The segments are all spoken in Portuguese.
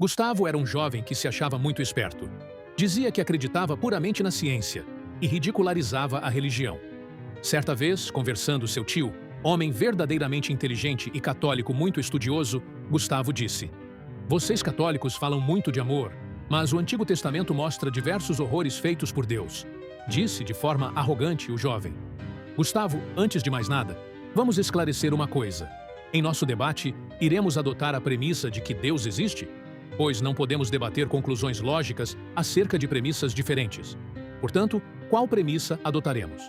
Gustavo era um jovem que se achava muito esperto. Dizia que acreditava puramente na ciência e ridicularizava a religião. Certa vez, conversando seu tio, homem verdadeiramente inteligente e católico muito estudioso, Gustavo disse: "Vocês católicos falam muito de amor, mas o Antigo Testamento mostra diversos horrores feitos por Deus", disse de forma arrogante o jovem. Gustavo, antes de mais nada, vamos esclarecer uma coisa. Em nosso debate, iremos adotar a premissa de que Deus existe? Pois não podemos debater conclusões lógicas acerca de premissas diferentes. Portanto, qual premissa adotaremos?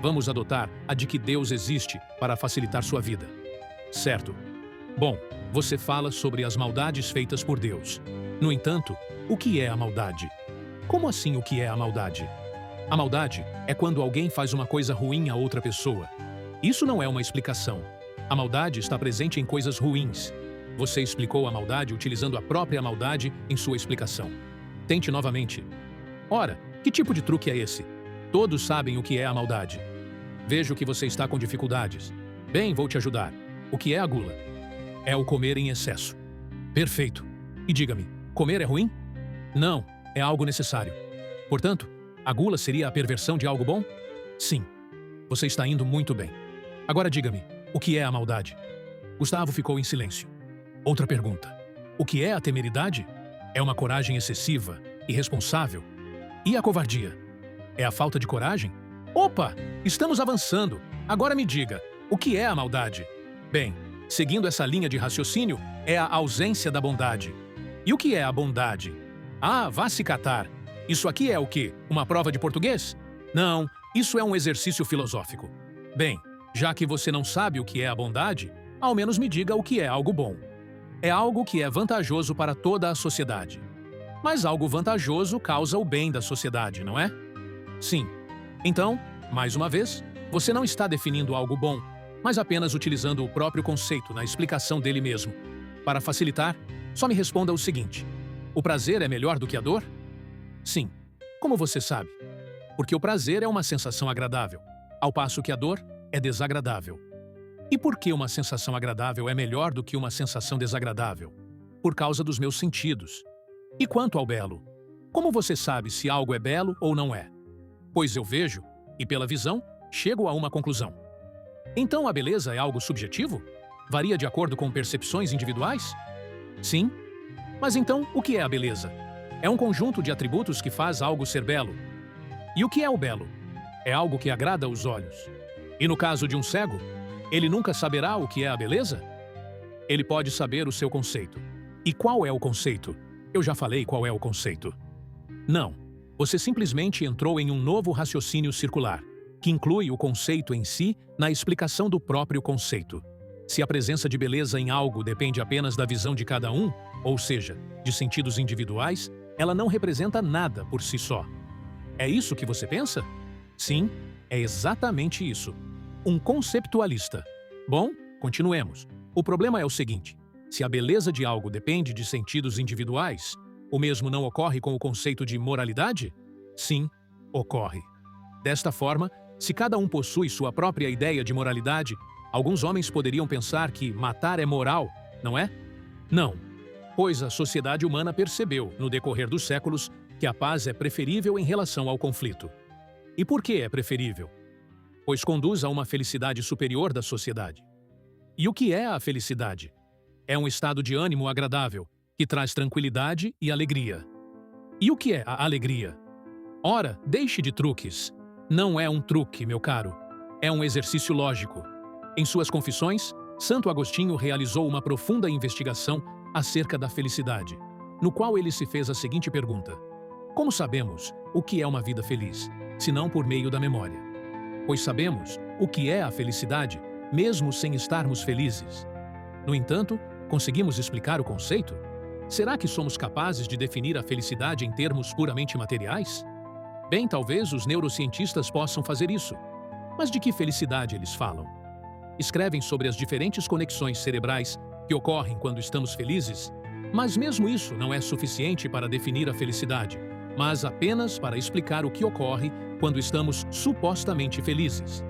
Vamos adotar a de que Deus existe para facilitar sua vida. Certo. Bom, você fala sobre as maldades feitas por Deus. No entanto, o que é a maldade? Como assim o que é a maldade? A maldade é quando alguém faz uma coisa ruim a outra pessoa. Isso não é uma explicação. A maldade está presente em coisas ruins. Você explicou a maldade utilizando a própria maldade em sua explicação. Tente novamente. Ora, que tipo de truque é esse? Todos sabem o que é a maldade. Vejo que você está com dificuldades. Bem, vou te ajudar. O que é a gula? É o comer em excesso. Perfeito. E diga-me, comer é ruim? Não, é algo necessário. Portanto, a gula seria a perversão de algo bom? Sim. Você está indo muito bem. Agora diga-me, o que é a maldade? Gustavo ficou em silêncio. Outra pergunta. O que é a temeridade? É uma coragem excessiva, irresponsável. E a covardia? É a falta de coragem? Opa! Estamos avançando. Agora me diga, o que é a maldade? Bem, seguindo essa linha de raciocínio, é a ausência da bondade. E o que é a bondade? Ah, vá se catar. Isso aqui é o quê? Uma prova de português? Não, isso é um exercício filosófico. Bem, já que você não sabe o que é a bondade, ao menos me diga o que é algo bom. É algo que é vantajoso para toda a sociedade. Mas algo vantajoso causa o bem da sociedade, não é? Sim. Então, mais uma vez, você não está definindo algo bom, mas apenas utilizando o próprio conceito na explicação dele mesmo. Para facilitar, só me responda o seguinte: o prazer é melhor do que a dor? Sim. Como você sabe? Porque o prazer é uma sensação agradável, ao passo que a dor é desagradável. E por que uma sensação agradável é melhor do que uma sensação desagradável? Por causa dos meus sentidos. E quanto ao belo? Como você sabe se algo é belo ou não é? Pois eu vejo, e pela visão, chego a uma conclusão. Então a beleza é algo subjetivo? Varia de acordo com percepções individuais? Sim. Mas então, o que é a beleza? É um conjunto de atributos que faz algo ser belo. E o que é o belo? É algo que agrada aos olhos. E no caso de um cego, ele nunca saberá o que é a beleza? Ele pode saber o seu conceito. E qual é o conceito? Eu já falei qual é o conceito. Não. Você simplesmente entrou em um novo raciocínio circular, que inclui o conceito em si na explicação do próprio conceito. Se a presença de beleza em algo depende apenas da visão de cada um, ou seja, de sentidos individuais, ela não representa nada por si só. É isso que você pensa? Sim, é exatamente isso. Um conceptualista. Bom, continuemos. O problema é o seguinte: se a beleza de algo depende de sentidos individuais, o mesmo não ocorre com o conceito de moralidade? Sim, ocorre. Desta forma, se cada um possui sua própria ideia de moralidade, alguns homens poderiam pensar que matar é moral, não é? Não, pois a sociedade humana percebeu, no decorrer dos séculos, que a paz é preferível em relação ao conflito. E por que é preferível? Pois conduz a uma felicidade superior da sociedade. E o que é a felicidade? É um estado de ânimo agradável, que traz tranquilidade e alegria. E o que é a alegria? Ora, deixe de truques. Não é um truque, meu caro. É um exercício lógico. Em suas confissões, Santo Agostinho realizou uma profunda investigação acerca da felicidade, no qual ele se fez a seguinte pergunta: como sabemos o que é uma vida feliz, senão por meio da memória? Pois sabemos o que é a felicidade, mesmo sem estarmos felizes. No entanto, conseguimos explicar o conceito? Será que somos capazes de definir a felicidade em termos puramente materiais? Bem, talvez os neurocientistas possam fazer isso. Mas de que felicidade eles falam? Escrevem sobre as diferentes conexões cerebrais que ocorrem quando estamos felizes, mas mesmo isso não é suficiente para definir a felicidade, mas apenas para explicar o que ocorre quando estamos supostamente felizes.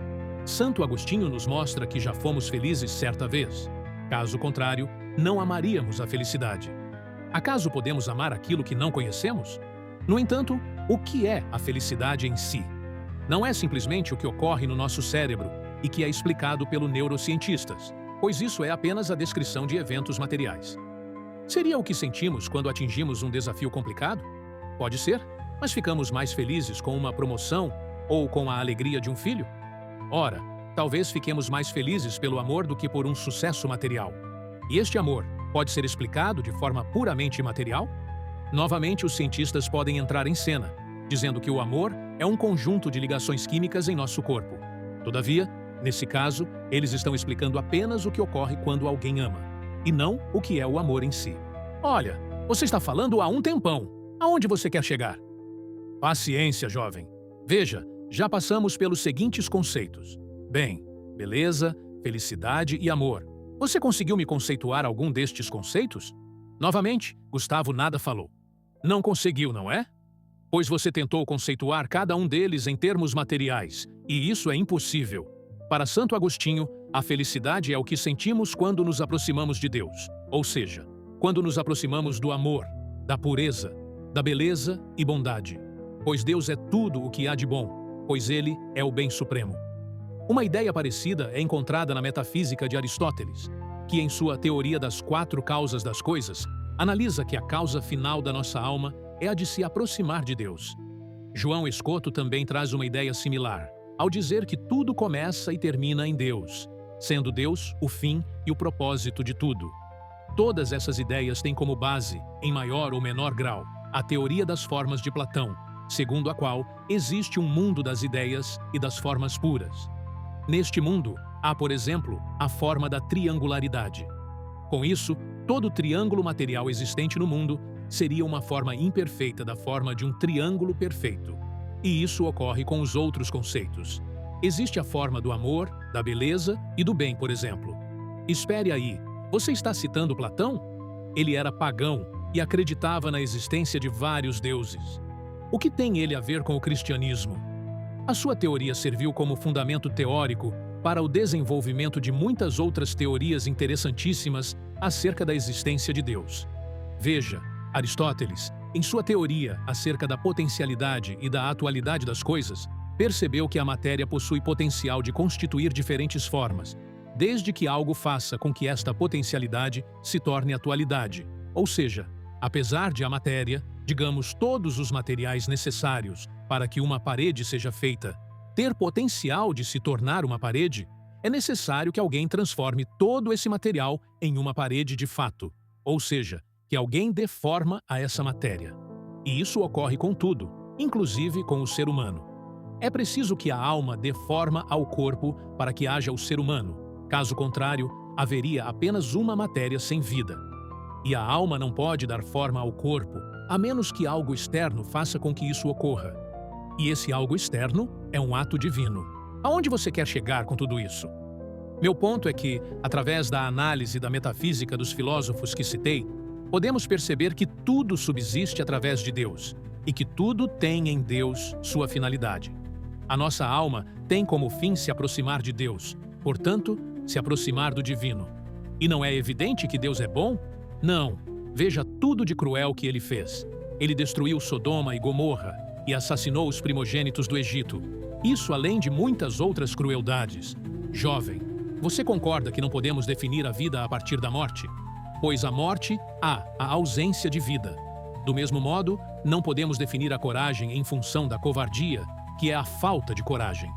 Santo Agostinho nos mostra que já fomos felizes certa vez. Caso contrário, não amaríamos a felicidade. Acaso podemos amar aquilo que não conhecemos? No entanto, o que é a felicidade em si? Não é simplesmente o que ocorre no nosso cérebro e que é explicado pelos neurocientistas, pois isso é apenas a descrição de eventos materiais. Seria o que sentimos quando atingimos um desafio complicado? Pode ser, mas ficamos mais felizes com uma promoção ou com a alegria de um filho? Ora, talvez fiquemos mais felizes pelo amor do que por um sucesso material. E este amor pode ser explicado de forma puramente material? Novamente, os cientistas podem entrar em cena, dizendo que o amor é um conjunto de ligações químicas em nosso corpo. Todavia, nesse caso, eles estão explicando apenas o que ocorre quando alguém ama, e não o que é o amor em si. Olha, você está falando há um tempão. Aonde você quer chegar? Paciência, jovem. Veja, já passamos pelos seguintes conceitos: bem, beleza, felicidade e amor. Você conseguiu me conceituar algum destes conceitos? Novamente, Gustavo nada falou. Não conseguiu, não é? Pois você tentou conceituar cada um deles em termos materiais, e isso é impossível. Para Santo Agostinho, a felicidade é o que sentimos quando nos aproximamos de Deus, ou seja, quando nos aproximamos do amor, da pureza, da beleza e bondade. Pois Deus é tudo o que há de bom, pois Ele é o bem supremo. Uma ideia parecida é encontrada na metafísica de Aristóteles, que em sua teoria das 4 causas das coisas, analisa que a causa final da nossa alma é a de se aproximar de Deus. João Escoto também traz uma ideia similar, ao dizer que tudo começa e termina em Deus, sendo Deus o fim e o propósito de tudo. Todas essas ideias têm como base, em maior ou menor grau, a teoria das formas de Platão, segundo a qual existe um mundo das ideias e das formas puras. Neste mundo, há, por exemplo, a forma da triangularidade. Com isso, todo triângulo material existente no mundo seria uma forma imperfeita da forma de um triângulo perfeito. E isso ocorre com os outros conceitos. Existe a forma do amor, da beleza e do bem, por exemplo. Espere aí, você está citando Platão? Ele era pagão e acreditava na existência de vários deuses. O que tem ele a ver com o cristianismo? A sua teoria serviu como fundamento teórico para o desenvolvimento de muitas outras teorias interessantíssimas acerca da existência de Deus. Veja, Aristóteles, em sua teoria acerca da potencialidade e da atualidade das coisas, percebeu que a matéria possui potencial de constituir diferentes formas, desde que algo faça com que esta potencialidade se torne atualidade, ou seja, apesar de a matéria, digamos todos os materiais necessários para que uma parede seja feita, ter potencial de se tornar uma parede, é necessário que alguém transforme todo esse material em uma parede de fato, ou seja, que alguém dê forma a essa matéria. E isso ocorre com tudo, inclusive com o ser humano. É preciso que a alma dê forma ao corpo para que haja o ser humano. Caso contrário, haveria apenas uma matéria sem vida. E a alma não pode dar forma ao corpo, a menos que algo externo faça com que isso ocorra. E esse algo externo é um ato divino. Aonde você quer chegar com tudo isso? Meu ponto é que, através da análise da metafísica dos filósofos que citei, podemos perceber que tudo subsiste através de Deus e que tudo tem em Deus sua finalidade. A nossa alma tem como fim se aproximar de Deus, portanto, se aproximar do divino. E não é evidente que Deus é bom? Não. Veja tudo de cruel que ele fez. Ele destruiu Sodoma e Gomorra e assassinou os primogênitos do Egito. Isso além de muitas outras crueldades. Jovem, você concorda que não podemos definir a vida a partir da morte? Pois a morte há a ausência de vida. Do mesmo modo, não podemos definir a coragem em função da covardia, que é a falta de coragem.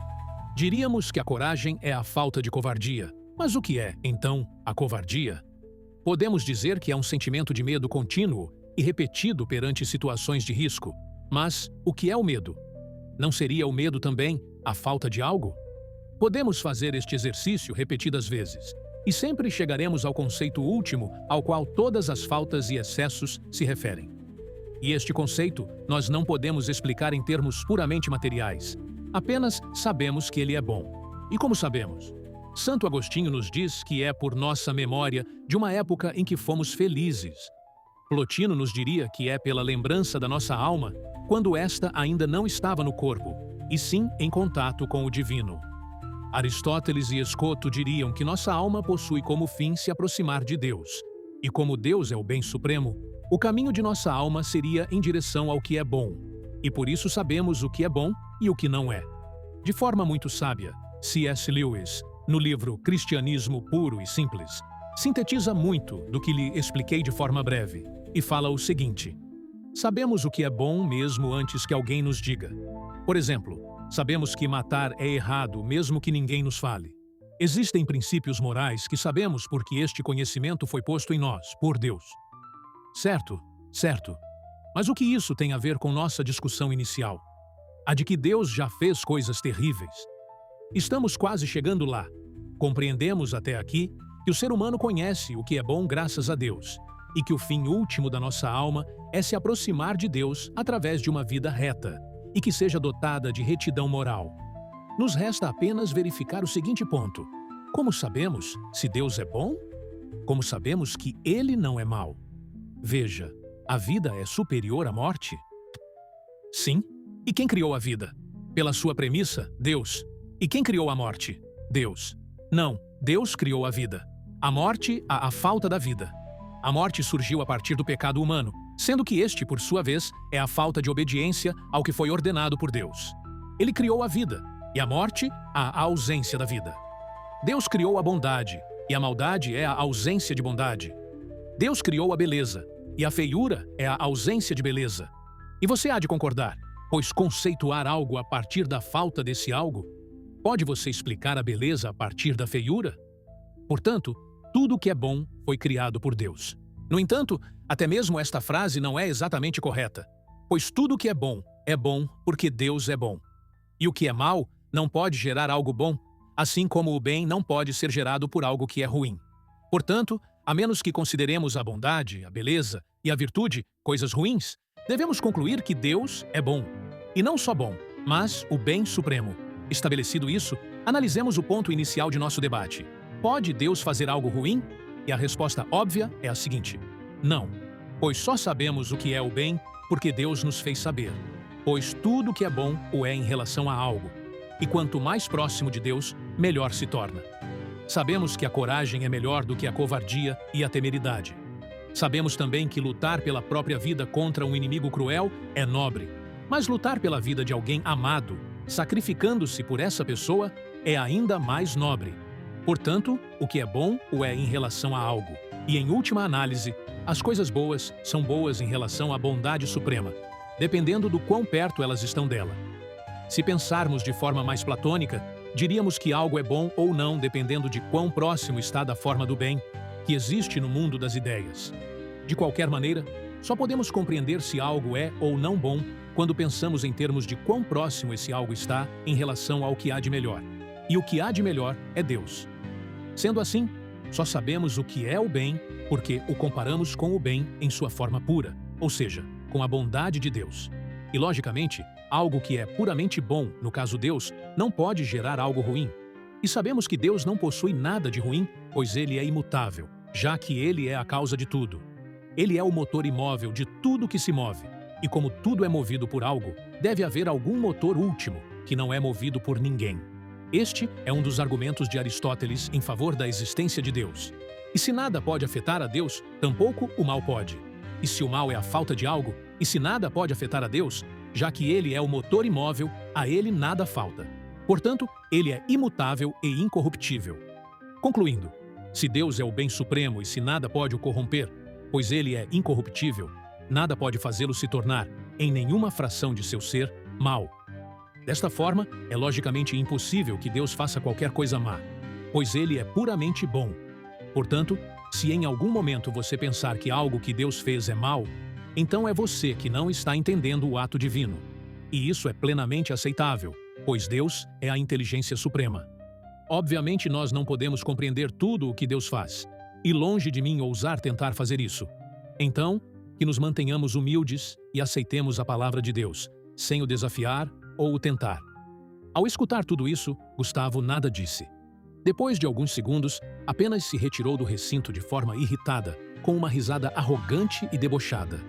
Diríamos que a coragem é a falta de covardia. Mas o que é, então, a covardia? Podemos dizer que é um sentimento de medo contínuo e repetido perante situações de risco. Mas o que é o medo? Não seria o medo também a falta de algo? Podemos fazer este exercício repetidas vezes, e sempre chegaremos ao conceito último ao qual todas as faltas e excessos se referem. E este conceito nós não podemos explicar em termos puramente materiais. Apenas sabemos que ele é bom. E como sabemos? Santo Agostinho nos diz que é por nossa memória de uma época em que fomos felizes. Plotino nos diria que é pela lembrança da nossa alma, quando esta ainda não estava no corpo, e sim em contato com o divino. Aristóteles e Escoto diriam que nossa alma possui como fim se aproximar de Deus. E como Deus é o bem supremo, O caminho de nossa alma seria em direção ao que é bom, e por isso sabemos o que é bom e o que não é. De forma muito sábia, C.S. Lewis, no livro Cristianismo Puro e Simples, sintetiza muito do que lhe expliquei de forma breve e fala o seguinte: sabemos o que é bom mesmo antes que alguém nos diga. Por exemplo, sabemos que matar é errado mesmo que ninguém nos fale. Existem princípios morais que sabemos porque este conhecimento foi posto em nós, por Deus. Certo, certo. Mas o que isso tem a ver com nossa discussão inicial? A de que Deus já fez coisas terríveis. Estamos quase chegando lá. Compreendemos até aqui que o ser humano conhece o que é bom graças a Deus e que o fim último da nossa alma é se aproximar de Deus através de uma vida reta e que seja dotada de retidão moral. Nos resta apenas verificar o seguinte ponto: como sabemos se Deus é bom? Como sabemos que Ele não é mau? Veja, a vida é superior à morte? Sim. E quem criou a vida? Pela sua premissa, Deus. E quem criou a morte? Deus. Não, Deus criou a vida. A morte, a falta da vida. A morte surgiu a partir do pecado humano, sendo que este, por sua vez, é a falta de obediência ao que foi ordenado por Deus. Ele criou a vida, e a morte, a ausência da vida. Deus criou a bondade, e a maldade é a ausência de bondade. Deus criou a beleza, e a feiura é a ausência de beleza. E você há de concordar, pois conceituar algo a partir da falta desse algo, pode você explicar a beleza a partir da feiura? Portanto, tudo o que é bom foi criado por Deus. No entanto, até mesmo esta frase não é exatamente correta, pois tudo o que é bom porque Deus é bom. E o que é mal não pode gerar algo bom, assim como o bem não pode ser gerado por algo que é ruim. Portanto, a menos que consideremos a bondade, a beleza e a virtude coisas ruins, devemos concluir que Deus é bom. E não só bom, mas o bem supremo. Estabelecido isso, analisemos o ponto inicial de nosso debate. Pode Deus fazer algo ruim? E a resposta óbvia é a seguinte: não, pois só sabemos o que é o bem porque Deus nos fez saber. Pois tudo que é bom o é em relação a algo. E quanto mais próximo de Deus, melhor se torna. Sabemos que a coragem é melhor do que a covardia e a temeridade. Sabemos também que lutar pela própria vida contra um inimigo cruel é nobre, mas lutar pela vida de alguém amado, sacrificando-se por essa pessoa, é ainda mais nobre. Portanto, o que é bom o é em relação a algo. E, em última análise, as coisas boas são boas em relação à bondade suprema, dependendo do quão perto elas estão dela. Se pensarmos de forma mais platônica, diríamos que algo é bom ou não dependendo de quão próximo está da forma do bem que existe no mundo das ideias. De qualquer maneira, só podemos compreender se algo é ou não bom quando pensamos em termos de quão próximo esse algo está em relação ao que há de melhor. E o que há de melhor é Deus. Sendo assim, só sabemos o que é o bem porque o comparamos com o bem em sua forma pura, ou seja, com a bondade de Deus. E, logicamente, algo que é puramente bom, no caso Deus, não pode gerar algo ruim. E sabemos que Deus não possui nada de ruim, pois Ele é imutável, já que Ele é a causa de tudo. Ele é o motor imóvel de tudo que se move. E como tudo é movido por algo, deve haver algum motor último, que não é movido por ninguém. Este é um dos argumentos de Aristóteles em favor da existência de Deus. E se nada pode afetar a Deus, tampouco o mal pode. E se o mal é a falta de algo, e se nada pode afetar a Deus, já que Ele é o motor imóvel, a Ele nada falta. Portanto, Ele é imutável e incorruptível. Concluindo, se Deus é o bem supremo e se nada pode o corromper, pois Ele é incorruptível, nada pode fazê-lo se tornar, em nenhuma fração de seu ser, mal. Desta forma, é logicamente impossível que Deus faça qualquer coisa má, pois Ele é puramente bom. Portanto, se em algum momento você pensar que algo que Deus fez é mal, então é você que não está entendendo o ato divino. E isso é plenamente aceitável, pois Deus é a inteligência suprema. Obviamente nós não podemos compreender tudo o que Deus faz, e longe de mim ousar tentar fazer isso. Então, que nos mantenhamos humildes e aceitemos a palavra de Deus, sem o desafiar ou o tentar. Ao escutar tudo isso, Gustavo nada disse. Depois de alguns segundos, apenas se retirou do recinto de forma irritada, com uma risada arrogante e debochada.